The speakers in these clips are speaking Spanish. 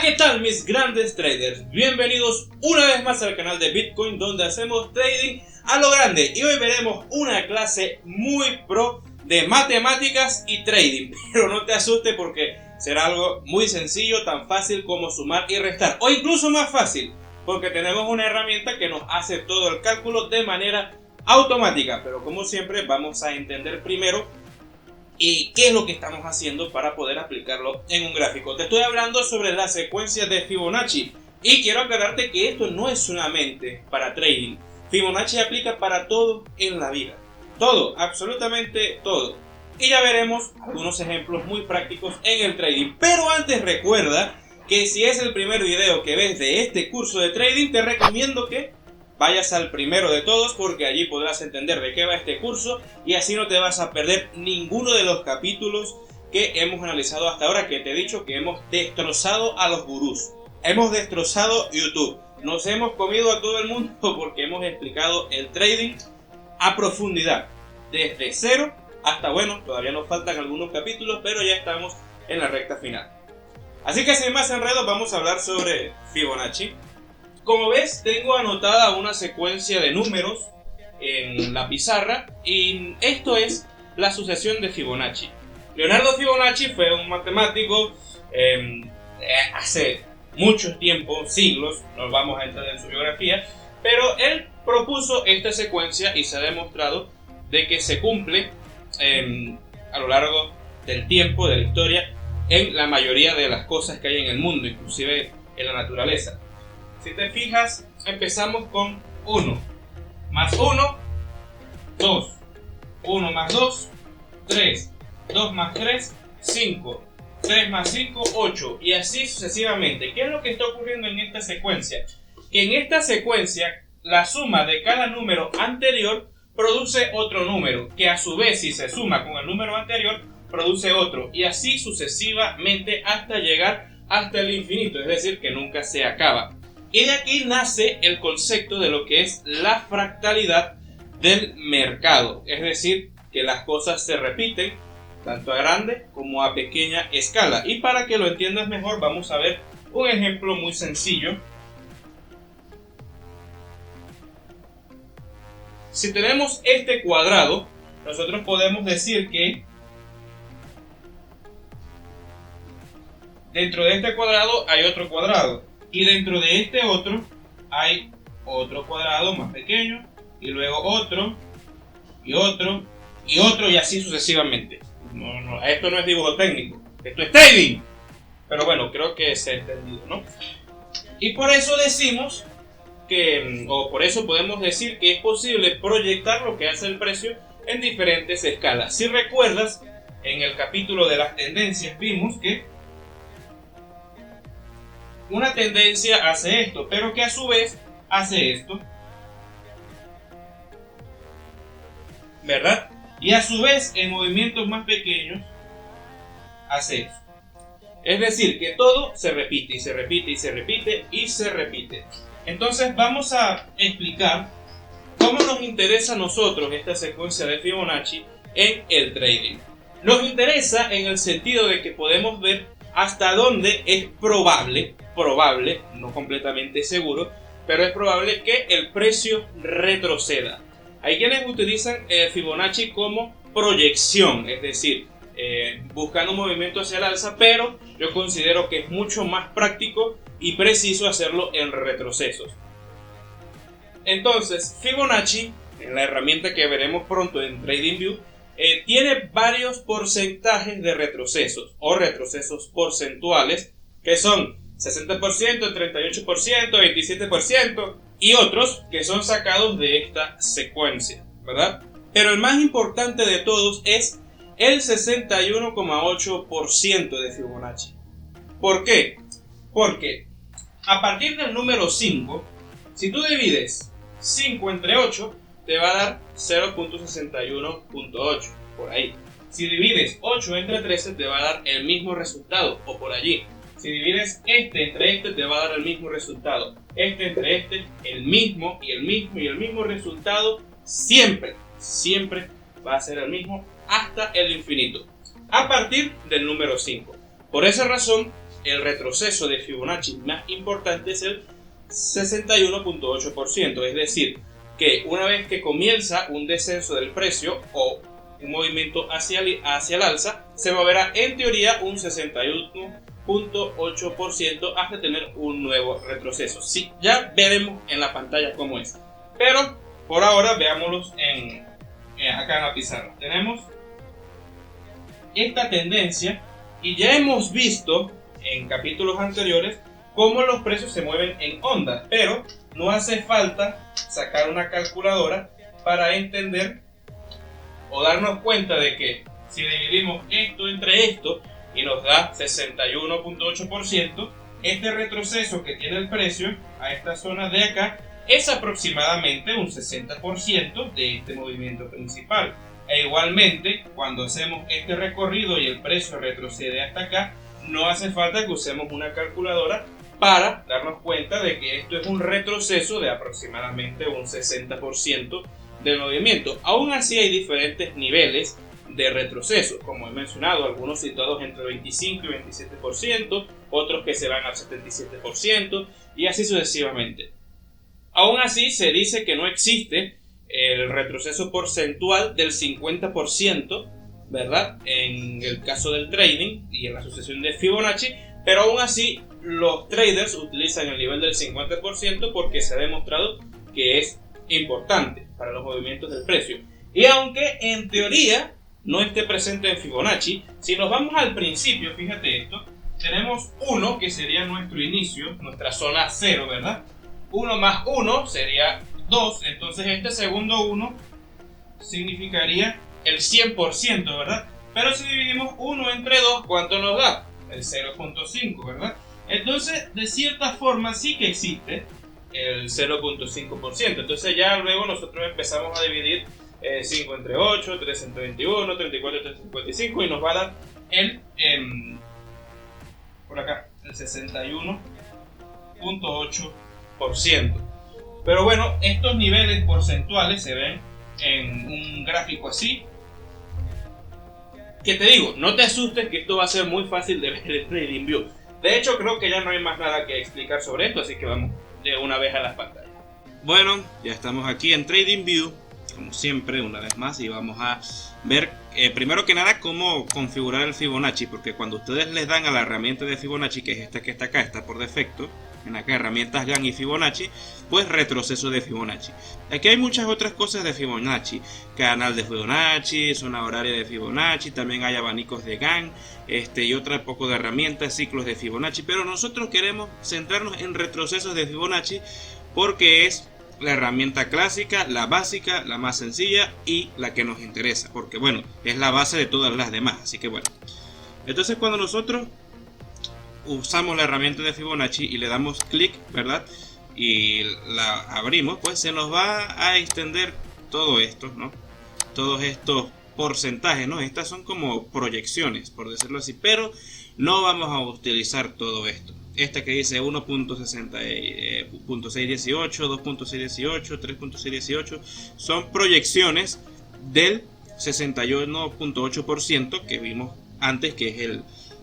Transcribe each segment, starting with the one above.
¿Qué tal mis grandes traders? Bienvenidos una vez más al canal de Bitcoin, donde hacemos trading a lo grande. Y hoy veremos una clase muy pro de matemáticas y trading. Pero no te asustes porque será algo muy sencillo, tan fácil como sumar y restar. O incluso más fácil, porque tenemos una herramienta que nos hace todo el cálculo de manera automática. Pero como siempre vamos a entender primero y qué es lo que estamos haciendo para poder aplicarlo en un gráfico. Te estoy hablando sobre la secuencia de Fibonacci y quiero aclararte que esto no es solamente para trading. Fibonacci aplica para todo en la vida. Todo, absolutamente todo. Y ya veremos algunos ejemplos muy prácticos en el trading. Pero antes recuerda que si es el primer video que ves de este curso de trading, te recomiendo que vayas al primero de todos, porque allí podrás entender de qué va este curso y así no te vas a perder ninguno de los capítulos que hemos analizado hasta ahora, que te he dicho que hemos destrozado a los gurús. Hemos destrozado YouTube. Nos hemos comido a todo el mundo porque hemos explicado el trading a profundidad. Desde cero hasta, bueno, todavía nos faltan algunos capítulos, pero ya estamos en la recta final. Así que sin más enredos vamos a hablar sobre Fibonacci. Como ves, tengo anotada una secuencia de números en la pizarra y esto es la sucesión de Fibonacci. Leonardo Fibonacci fue un matemático hace mucho tiempo, siglos, no vamos a entrar en su biografía, pero él propuso esta secuencia y se ha demostrado de que se cumple a lo largo del tiempo, de la historia, en la mayoría de las cosas que hay en el mundo, inclusive en la naturaleza. Si te fijas, empezamos con 1 más 1, 2, 1 más 2, 3, 2 más 3, 5, 3 más 5, 8 y así sucesivamente. ¿Qué es lo que está ocurriendo en esta secuencia? Que en esta secuencia la suma de cada número anterior produce otro número, que a su vez si se suma con el número anterior produce otro y así sucesivamente hasta llegar hasta el infinito, es decir, que nunca se acaba. Y de aquí nace el concepto de lo que es la fractalidad del mercado, es decir, que las cosas se repiten tanto a grande como a pequeña escala. Y para que lo entiendas mejor vamos a ver un ejemplo muy sencillo. Si tenemos este cuadrado, nosotros podemos decir que dentro de este cuadrado hay otro cuadrado. Y dentro de este otro hay otro cuadrado más pequeño y luego otro y otro y otro y así sucesivamente. Esto no es dibujo técnico, esto es trading. Pero bueno, creo que se ha entendido, ¿no? Y por eso decimos que, o por eso podemos decir que es posible proyectar lo que hace el precio en diferentes escalas. Si recuerdas, en el capítulo de las tendencias vimos que una tendencia hace esto, pero que a su vez hace esto, ¿verdad? Y a su vez en movimientos más pequeños hace eso. Es decir, que todo se repite y se repite y se repite y se repite. Entonces vamos a explicar cómo nos interesa a nosotros esta secuencia de Fibonacci en el trading. Nos interesa en el sentido de que podemos ver hasta dónde es probable, no completamente seguro, pero es probable que el precio retroceda. Hay quienes utilizan Fibonacci como proyección, es decir, buscando un movimiento hacia el alza, pero yo considero que es mucho más práctico y preciso hacerlo en retrocesos. Entonces, Fibonacci, en la herramienta que veremos pronto en TradingView, tiene varios porcentajes de retrocesos o retrocesos porcentuales que son 60%, 38%, 27% y otros que son sacados de esta secuencia, ¿verdad? Pero el más importante de todos es el 61,8% de Fibonacci. ¿Por qué? Porque a partir del número 5, si tú divides 5 entre 8, te va a dar 0.61.8, por ahí. Si divides 8 entre 13, te va a dar el mismo resultado, o por allí. Si divides este entre este, te va a dar el mismo resultado. Este entre este, el mismo y el mismo y el mismo resultado, siempre va a ser el mismo hasta el infinito, a partir del número 5. Por esa razón, el retroceso de Fibonacci más importante es el 61.8%, es decir, que una vez que comienza un descenso del precio o un movimiento hacia el alza, se moverá en teoría un 61.8% hasta tener un nuevo retroceso. Sí, ya veremos en la pantalla cómo es, pero por ahora veámoslos acá en la pizarra. Tenemos esta tendencia y ya hemos visto en capítulos anteriores cómo los precios se mueven en ondas, pero no hace falta sacar una calculadora para entender o darnos cuenta de que si dividimos esto entre esto y nos da 61.8%, este retroceso que tiene el precio a esta zona de acá es aproximadamente un 60% de este movimiento principal. E igualmente, cuando hacemos este recorrido y el precio retrocede hasta acá, no hace falta que usemos una calculadora para darnos cuenta de que esto es un retroceso de aproximadamente un 60% del movimiento. Aún así hay diferentes niveles de retroceso, como he mencionado, algunos situados entre 25 y 27%, otros que se van al 77% y así sucesivamente. Aún así se dice que no existe el retroceso porcentual del 50%, ¿verdad? En el caso del trading y en la sucesión de Fibonacci, pero aún así los traders utilizan el nivel del 50% porque se ha demostrado que es importante para los movimientos del precio. Y aunque en teoría no esté presente en Fibonacci, si nos vamos al principio, fíjate esto, tenemos 1 que sería nuestro inicio, nuestra zona 0, ¿verdad? 1 más 1 sería 2, entonces este segundo 1 significaría el 100%, ¿verdad? Pero si dividimos 1 entre 2, ¿cuánto nos da? El 0.5, ¿verdad? Entonces, de cierta forma sí que existe el 0.5%. Entonces ya luego nosotros empezamos a dividir 5 entre 8, 3 entre 21, 34 entre 55 y nos va a dar por acá, el 61.8%. Pero bueno, estos niveles porcentuales se ven en un gráfico así. Que te digo, no te asustes que esto va a ser muy fácil de ver en TradingView. De hecho, creo que ya no hay más nada que explicar sobre esto, así que vamos de una vez a las pantallas. Bueno, ya estamos aquí en TradingView, como siempre, una vez más, y vamos a ver primero que nada cómo configurar el Fibonacci, porque cuando ustedes les dan a la herramienta de Fibonacci, que es esta que está acá, está por defecto, en acá herramientas GAN y Fibonacci, pues retroceso de Fibonacci. Aquí hay muchas otras cosas de Fibonacci, canal de Fibonacci, zona horaria de Fibonacci, también hay abanicos de GAN, y otra poco de herramientas, ciclos de Fibonacci, pero nosotros queremos centrarnos en retrocesos de Fibonacci porque es la herramienta clásica, la básica, la más sencilla y la que nos interesa, porque bueno, es la base de todas las demás, así que bueno. Entonces cuando nosotros usamos la herramienta de Fibonacci y le damos clic, ¿verdad? Y la abrimos, pues se nos va a extender todo esto, ¿no? Todos estos porcentajes, ¿no? Estas son como proyecciones, por decirlo así, pero no vamos a utilizar todo esto. Esta que dice 1.618, 2.618, 3.618 son proyecciones del 61.8% que vimos antes, que es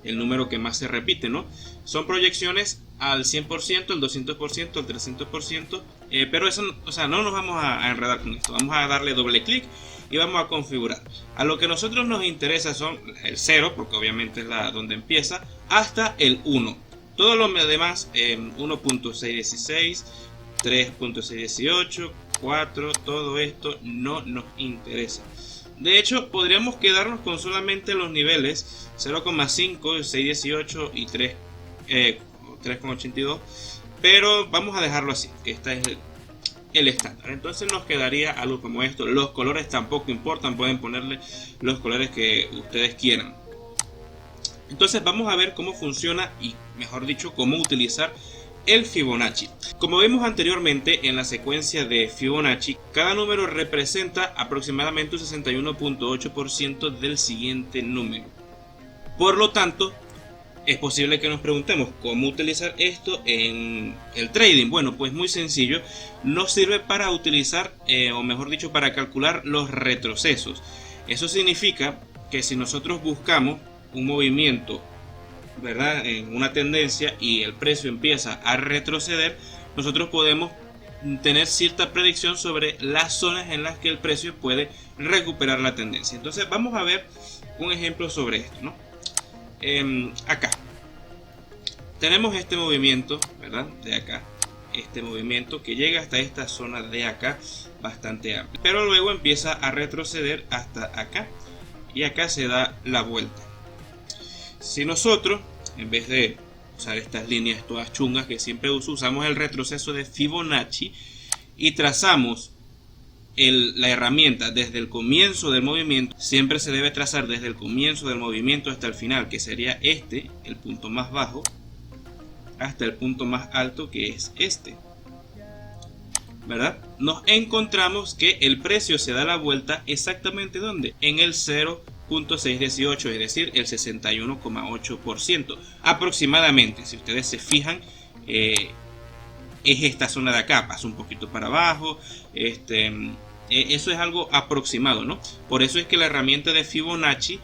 el número que más se repite, ¿no? Son proyecciones al 100%, al 200%, al 300%, pero eso, o sea, no nos vamos a enredar con esto. Vamos a darle doble clic y vamos a configurar. A lo que a nosotros nos interesa son el 0, porque obviamente es donde empieza, hasta el 1. Todo lo demás, 1.616, 3.618, 4, todo esto no nos interesa. De hecho, podríamos quedarnos con solamente los niveles 0,5, 618 y 3,82, pero vamos a dejarlo así, que este es el estándar. Entonces nos quedaría algo como esto. Los colores tampoco importan, pueden ponerle los colores que ustedes quieran. Entonces vamos a ver cómo funciona y, mejor dicho, cómo utilizar el Fibonacci. Como vimos anteriormente en la secuencia de Fibonacci, cada número representa aproximadamente un 61.8% del siguiente número. Por lo tanto, es posible que nos preguntemos cómo utilizar esto en el trading. Bueno, pues muy sencillo, nos sirve para utilizar, o mejor dicho, para calcular los retrocesos. Eso significa que si nosotros buscamos un movimiento ¿verdad?, en una tendencia y el precio empieza a retroceder, nosotros podemos tener cierta predicción sobre las zonas en las que el precio puede recuperar la tendencia. Entonces vamos a ver un ejemplo sobre esto, ¿no? Acá tenemos este movimiento, ¿verdad?, de acá, este movimiento que llega hasta esta zona de acá bastante amplia, pero luego empieza a retroceder hasta acá y acá se da la vuelta. Si nosotros, en vez de usar estas líneas todas chungas que siempre usamos el retroceso de Fibonacci y trazamos la herramienta desde el comienzo del movimiento, siempre se debe trazar desde el comienzo del movimiento hasta el final, que sería este, el punto más bajo, hasta el punto más alto, que es este, ¿verdad? Nos encontramos que el precio se da la vuelta exactamente ¿dónde? En el 0.618, es decir, el 61,8% aproximadamente. Si ustedes se fijan, es esta zona de acá, pasa un poquito para abajo, eso es algo aproximado, ¿no? Por eso es que la herramienta de Fibonacci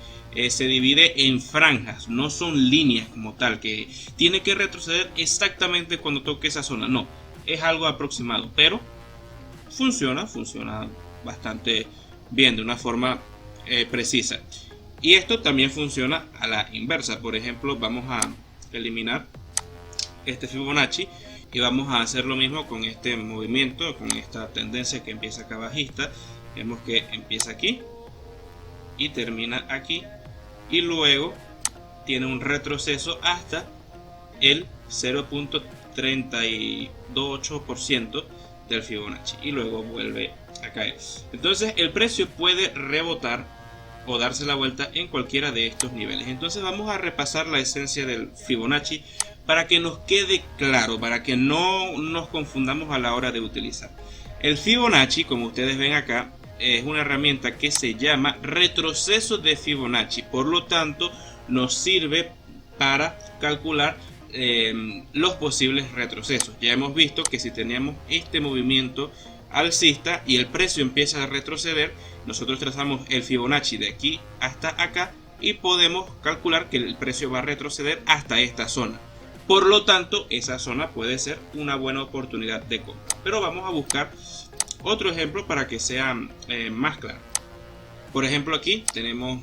se divide en franjas, no son líneas como tal, que tiene que retroceder exactamente cuando toque esa zona, no, es algo aproximado, pero funciona bastante bien, de una forma precisa. Y esto también funciona a la inversa. Por ejemplo, vamos a eliminar este Fibonacci y vamos a hacer lo mismo con este movimiento, con esta tendencia que empieza acá bajista. Vemos que empieza aquí y termina aquí y luego tiene un retroceso hasta el 0.328% del Fibonacci y luego vuelve a caer. Entonces el precio puede rebotar o darse la vuelta en cualquiera de estos niveles. Entonces vamos a repasar la esencia del Fibonacci para que nos quede claro, para que no nos confundamos a la hora de utilizar. El Fibonacci, como ustedes ven acá, es una herramienta que se llama retroceso de Fibonacci, por lo tanto nos sirve para calcular los posibles retrocesos. Ya hemos visto que si teníamos este movimiento alcista y el precio empieza a retroceder, nosotros trazamos el Fibonacci de aquí hasta acá y podemos calcular que el precio va a retroceder hasta esta zona. Por lo tanto, esa zona puede ser una buena oportunidad de compra. Pero vamos a buscar otro ejemplo para que sea más claro. Por ejemplo, aquí tenemos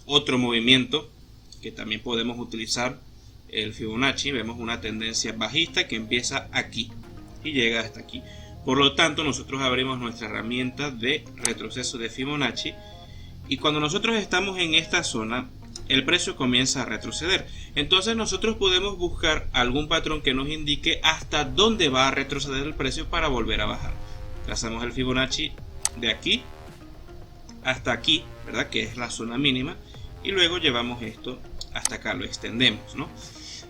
otro movimiento que también podemos utilizar el Fibonacci. Vemos una tendencia bajista que empieza aquí y llega hasta aquí. Por lo tanto, nosotros abrimos nuestra herramienta de retroceso de Fibonacci y cuando nosotros estamos en esta zona, el precio comienza a retroceder. Entonces nosotros podemos buscar algún patrón que nos indique hasta dónde va a retroceder el precio para volver a bajar. Trazamos el Fibonacci de aquí hasta aquí, ¿verdad?, que es la zona mínima, y luego llevamos esto hasta acá, lo extendemos, ¿no?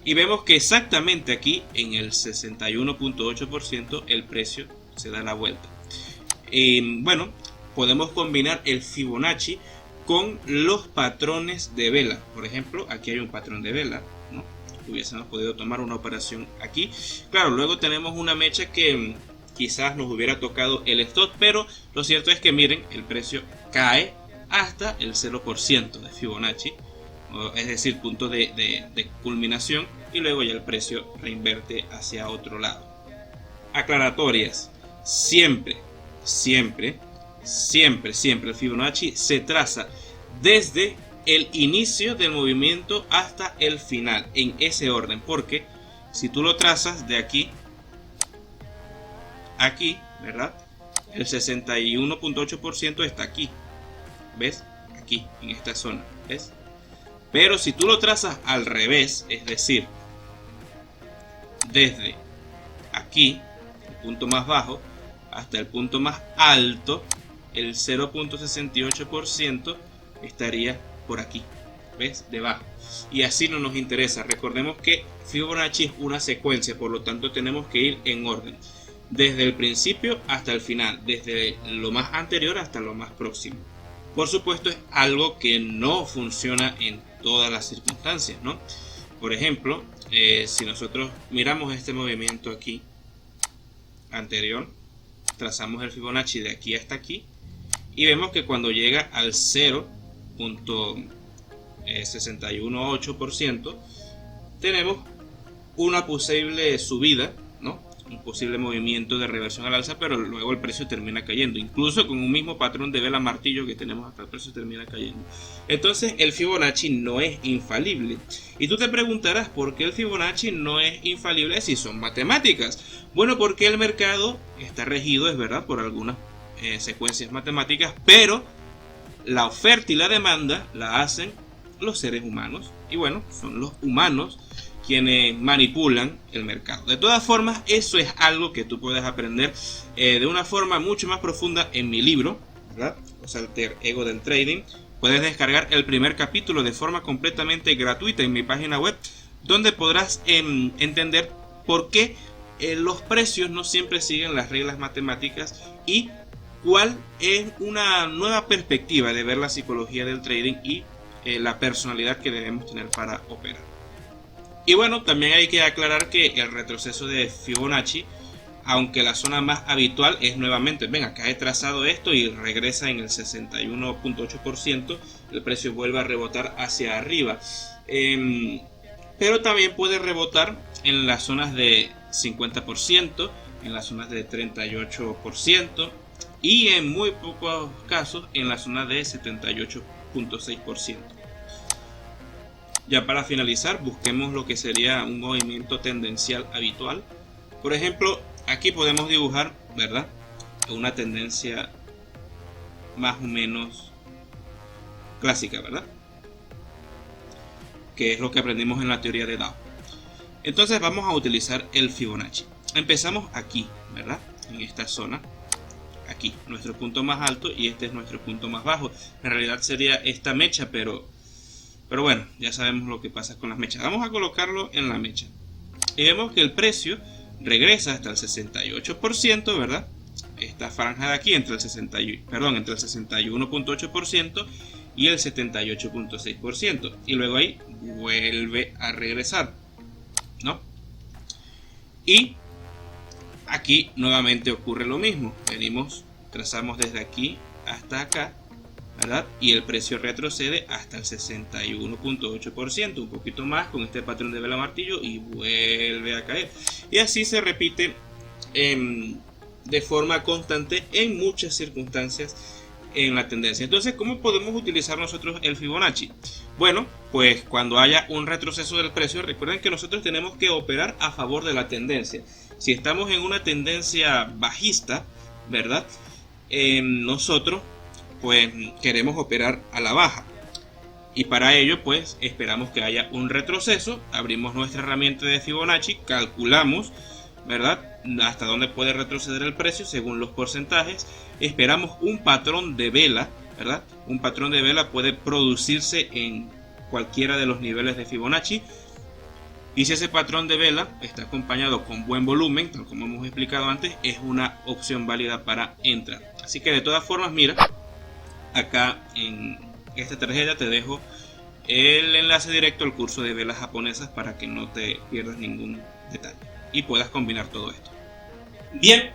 Y vemos que exactamente aquí en el 61.8% el precio se da la vuelta. Bueno, podemos combinar el Fibonacci con los patrones de vela. Por ejemplo, aquí hay un patrón de vela, ¿no? Hubiésemos podido tomar una operación aquí. Claro, luego tenemos una mecha que quizás nos hubiera tocado el stop, pero lo cierto es que miren, el precio cae hasta el 0% de Fibonacci, es decir, punto de culminación, y luego ya el precio reinverte hacia otro lado. Aclaratorias: siempre el Fibonacci se traza desde el inicio del movimiento hasta el final, en ese orden, porque si tú lo trazas de aquí, ¿verdad?, el 61.8% está aquí, ¿ves? Aquí, en esta zona, ¿ves? Pero si tú lo trazas al revés, es decir, desde aquí, el punto más bajo, hasta el punto más alto, el 0.68% estaría por aquí, ¿ves? Debajo. Y así no nos interesa. Recordemos que Fibonacci es una secuencia, por lo tanto tenemos que ir en orden, desde el principio hasta el final, desde lo más anterior hasta lo más próximo. Por supuesto, es algo que no funciona en todas las circunstancias, ¿no? Por ejemplo, si nosotros miramos este movimiento aquí anterior, trazamos el Fibonacci de aquí hasta aquí y vemos que cuando llega al 0.618, 61,8%, tenemos una posible subida, ¿no? Un posible movimiento de reversión al alza, pero luego el precio termina cayendo. Incluso con un mismo patrón de vela martillo que tenemos acá, el precio termina cayendo. Entonces el Fibonacci no es infalible. Y tú te preguntarás por qué el Fibonacci no es infalible si son matemáticas. Bueno, porque el mercado está regido, es verdad, por algunas secuencias matemáticas, pero la oferta y la demanda la hacen los seres humanos. Y bueno, son los humanos quienes manipulan el mercado. De todas formas, eso es algo que tú puedes aprender de una forma mucho más profunda en mi libro, ¿verdad? Los Alter Ego del Trading. Puedes descargar el primer capítulo de forma completamente gratuita en mi página web, donde podrás entender por qué los precios no siempre siguen las reglas matemáticas y cuál es una nueva perspectiva de ver la psicología del trading y la personalidad que debemos tener para operar. Y bueno, también hay que aclarar que el retroceso de Fibonacci, aunque la zona más habitual es nuevamente, ven, acá he trazado esto y regresa en el 61,8%, el precio vuelve a rebotar hacia arriba, pero también puede rebotar en las zonas de 50%, en las zonas de 38% y en muy pocos casos en la zona de 78,6%. Ya para finalizar, busquemos lo que sería un movimiento tendencial habitual. Por ejemplo, aquí podemos dibujar, ¿verdad?, una tendencia más o menos clásica, ¿verdad?, que es lo que aprendimos en la teoría de Dow. Entonces vamos a utilizar el Fibonacci. Empezamos aquí, ¿verdad?, en esta zona. Aquí, nuestro punto más alto, y este es nuestro punto más bajo. En realidad sería esta mecha, pero bueno, ya sabemos lo que pasa con las mechas. Vamos a colocarlo en la mecha. Y vemos que el precio regresa hasta el 68%, ¿verdad? Esta franja de aquí entre el 61,8% y el 78,6%. Y luego ahí vuelve a regresar, ¿no? Y aquí nuevamente ocurre lo mismo. Venimos, trazamos desde aquí hasta acá, ¿verdad? Y el precio retrocede hasta el 61,8%, un poquito más con este patrón de vela martillo y vuelve a caer. Y así se repite de forma constante en muchas circunstancias en la tendencia. Entonces, ¿cómo podemos utilizar nosotros el Fibonacci? Bueno, pues cuando haya un retroceso del precio, recuerden que nosotros tenemos que operar a favor de la tendencia. Si estamos en una tendencia bajista, ¿verdad? Nosotros pues queremos operar a la baja, y para ello pues esperamos que haya un retroceso, abrimos nuestra herramienta de Fibonacci, calculamos, ¿verdad?, hasta dónde puede retroceder el precio según los porcentajes, esperamos un patrón de vela, ¿verdad? Un patrón de vela puede producirse en cualquiera de los niveles de Fibonacci, y si ese patrón de vela está acompañado con buen volumen, tal como hemos explicado antes, es una opción válida para entrar. Así que de todas formas, mira, acá en esta tarjeta te dejo el enlace directo al curso de velas japonesas para que no te pierdas ningún detalle y puedas combinar todo esto. Bien,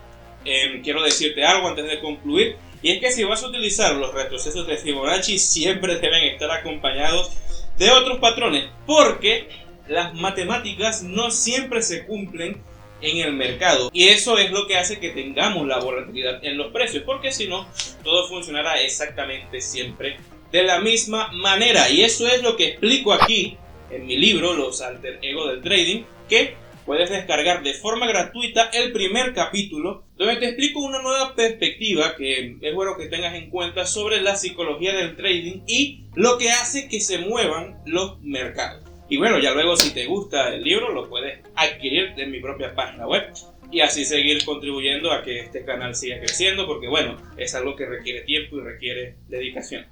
quiero decirte algo antes de concluir, y es que si vas a utilizar los retrocesos de Fibonacci siempre deben estar acompañados de otros patrones, porque las matemáticas no siempre se cumplen en el mercado, y eso es lo que hace que tengamos la volatilidad en los precios, porque si no, todo funcionará exactamente siempre de la misma manera. Y eso es lo que explico aquí en mi libro Los Alter Ego del Trading, que puedes descargar de forma gratuita el primer capítulo, donde te explico una nueva perspectiva que es bueno que tengas en cuenta sobre la psicología del trading y lo que hace que se muevan los mercados. Y bueno, ya luego si te gusta el libro lo puedes adquirir en mi propia página web y así seguir contribuyendo a que este canal siga creciendo, porque bueno, es algo que requiere tiempo y requiere dedicación.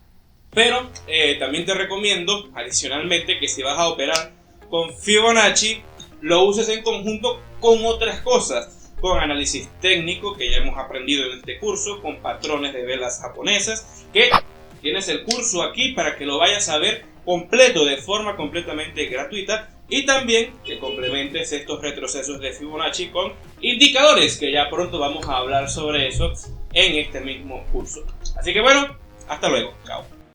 Pero también te recomiendo adicionalmente que si vas a operar con Fibonacci lo uses en conjunto con otras cosas, con análisis técnico que ya hemos aprendido en este curso, con patrones de velas japonesas, que tienes el curso aquí para que lo vayas a ver completo de forma completamente gratuita, y también que complementes estos retrocesos de Fibonacci con indicadores, que ya pronto vamos a hablar sobre eso en este mismo curso. Así que bueno, hasta luego, chao.